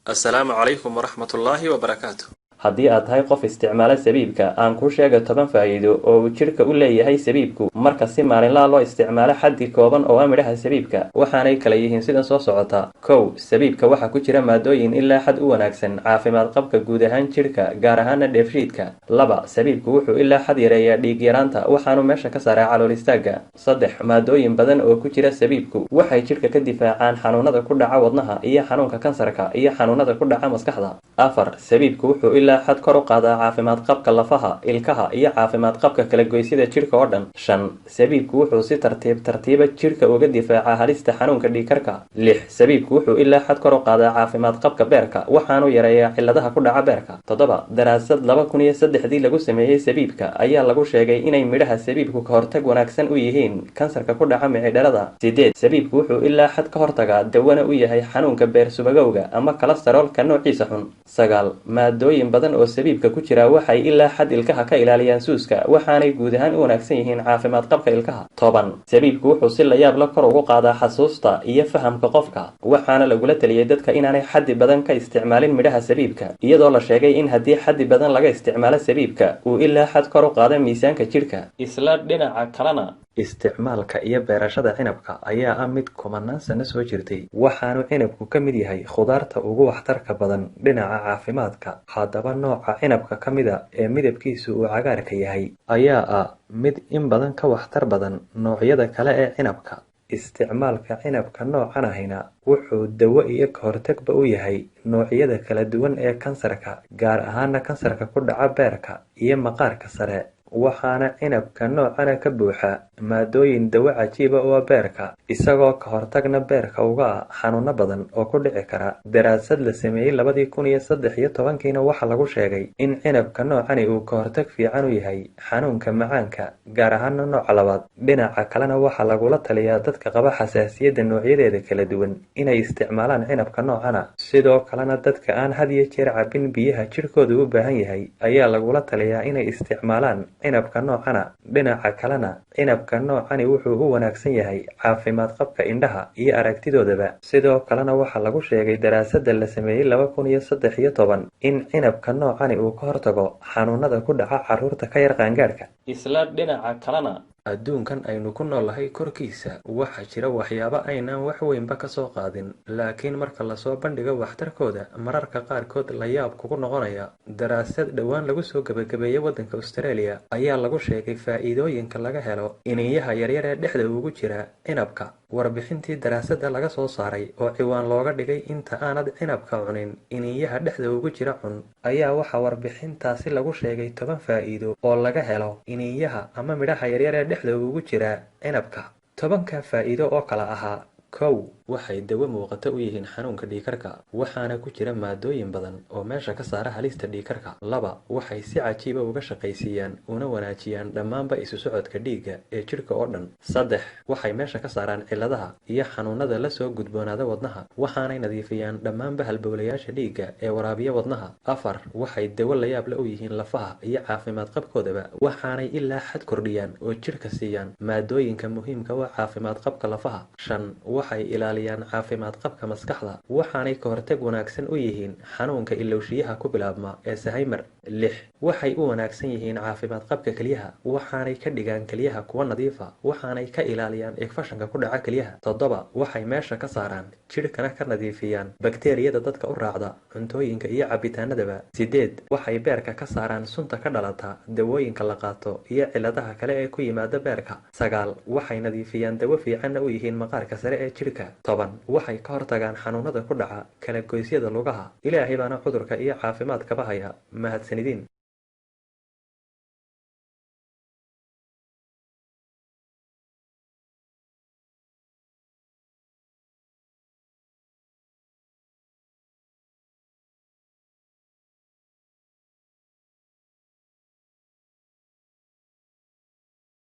السلام عليكم ورحمة الله وبركاته. haddii aad tahay qof isticmaala sabiibka aan kuu sheega 10 faa'iido oo uu jidhka u leeyahay sabiibku marka si maalinlaha loo isticmaalo xaddi kooban oo ah midhaha sabiibka waxaanay kala yihiin sidan soo socota. 1. sabiibka waxa ku jira maadooyin ilaa xad u wanaagsan caafimaad qabka guud ahaan jidhka gaar ahaan dheefshiidka. 2. sabiibku wuxuu ilaa xad yareeyaa dhiig yaraanta waxaanu meesha ka saaraa calool istaaga. 3. maadooyin badan oo ku jira sabiibku waxay jidhka ka difaacaan xanuunada ku dhaca wadnaha iyo xanuunka kansarka iyo xanuunada ku dhaca maskaxda. 4. sabiibku wuxuu ilaa xad kor u qaadaa caafimaad qabka lafaha, ilkaha iyo caafimaad qabka kala goysyada jidhka oo dhan. 5. sabiibku wuxuu si tartiiba jidhka uga difaacaa halista xanuunka dhiigkarka. 6. sabiibku wuxuu ilaa xad kor u qaadaa caafimaad qabka beerka waxaanu yareeyaa cilladaha ku dhaca beerka. 7. daraasad 2003 lagu sameeyay sabiibka ayaa lagu sheegay inay midhaha sabiibku ka hortag wanaagsan u yihiin kansarka ku dhaca micidharada. 8. sabiibku wuxuu ilaa xad ka hortagaa dawana u yahay xanuunka beer subagowga ama kolestaroolka noociisa xun. 9. maadooyin badan oo sabiibka ku jira waxay ilaa xad ilkaha ka ilaaliyaan suuska waxaanay guud ahaan u wanaagsan yihiin caafimaad qabka ilkaha. 10. sabiibku wuxuu si la yaab la kor ugu qaadaa xasuusta iyo fahamka qofka waxaana lagula taliyay dadka inaanay xaddi badan ka isticmaalin midhaha sabiibka iyadoo la sheegay in haddii xaddi badan laga isticmaalo sabiibka uu ilaa xad kor u qaado miisaanka jidhka. isla dhinaca kalena isticmaalka iyo beerashada cinabka ayaa ah mid kumanaan sano soo jirtay waxaanu cinabku ka mid yahay khudaarta ugu waxtarka badan dhinaca caafimaadka. haddaba nooca cinabka ka mida ee midabkiisu uu cagaarka yahay ayaa ah mid in badan ka waxtar badan noocyada kale ee cinabka. isticmaalka cinabka noocan ahina wuxuu dawo iyo ka hortagba u yahay noocyada kala duwan ee kansarka gaar ahaana kansarka ku dhaca beerka iyo maqaarka sare waxaana cinabka noocana ka buuxa maadooyin dawo cajiiba oo beerka isagoo ka hortagna beerka uga ah xanuuno badan oo ku dhici kara. daraasad la sameeyay 2013 waxaa lagu sheegay in cinabka noocani uu ka hortag fiican u yahay xanuunka macaanka gaar ahaana nooca 2. dhinaca kalena waxaa lagula taliyaa dadka qaba xasaasiyadda noocyadeeda kala duwan inay isticmaalaan cinabka noocana. sidoo kalena dadka aan had iyo jeer cabin biyaha jidhkooda u baahan yahay ayaa lagula taliyaa inay isticmaalaan cinabka noocana. dhinaca kalena cinabka noocani wuxuu u wanaagsan yahay caafimaad qabka indhaha iyo aragtidoodaba. sidoo kalena waxaa lagu sheegay daraasadda la sameeyay 2013 in cinabka noocani uu ka hortago xanuunada ku dhaca carruurta ka yar qaangaadhka. isla dhinaca kalena adduunkan aynu ku noolahay korkiisa waxaa jira waxyaabo aynaan wax weynba ka soo qaadin laakiin marka lasoo bandhigo waxtarkooda mararka qaarkood la yaab kugu noqonaya. daraasad dhowaan lagu soo gabagabeeyay waddanka Australia ayaa lagu sheegay faa'iidooyinka laga helo iniyaha yaryar ee dhexda ugu jira cinabka. warbixintii daraasadda laga soo saaray oo ciwaan looga dhigay inta aanad cinabka cunin iniyaha dhexda ugu jira cun ayaa waxaa warbixintaasi lagu sheegay 10 faa'iido oo laga helo iniyaha ama midhaha yaryar ee dhexda ugu jira cinabka. 10ka faa'iido oo kala ahaa: 1. waxay dawo muuqata u yihiin xanuunka dhiigkarka waxaana ku jira maadooyin badan oo meesha ka saara halista dhiigkarka. 2. waxay si cajiiba uga shaqaysiiyaan una wanaajiyaan dhammaanba isu socodka dhiigga ee jidhka oo dhan. 3. waxay meesha ka saaraan cilladaha iyo xanuunada la soo gudboonaada wadnaha waxaanay nadiifiyaan dhammaanba halbowlayaasha dhiigga ee waraabiya wadnaha. 4. waxay dawo la yaab la u yihiin lafaha iyo caafimaad qabkoodaba waxaanay ilaa xad kordhiyaan oo jidhka siiyaan maadooyinka muhiimka u ah caafimaad qabka lafaha. 5. waxay ilaaliyaan caafimaad qabka maskaxda waxaanay ka hortag wanaagsan u yihiin xanuunka ilowshiyaha ku bilaabma ee Alzheimer. 6. waxay u wanaagsan yihiin caafimaad qabka kelyaha waxaanay ka dhigaan kelyaha kuwa nadiifa waxaanay ka ilaaliyaan infekshanka ku dhaca kelyaha. 7. waxay meesha ka saaraan jidhkana ka nadiifiyaan bakteeriyada dadka u raacda cuntooyinka iyo cabitaanadaba. 8. waxay beerka ka saaraan sunta ka dhalata dawooyinka la qaato iyo cilladaha kale ee ku yimaada beerka. 9. waxay nadiifiyaan dawo fiicanna u yihiin maqaarka sare ee jidhka. 10. waxay ka hortagaan xanuunada ku dhaca kala goysyada lugaha. ilaahay baana cudurka iyo caafimaadkaba haya. mahadsanidin.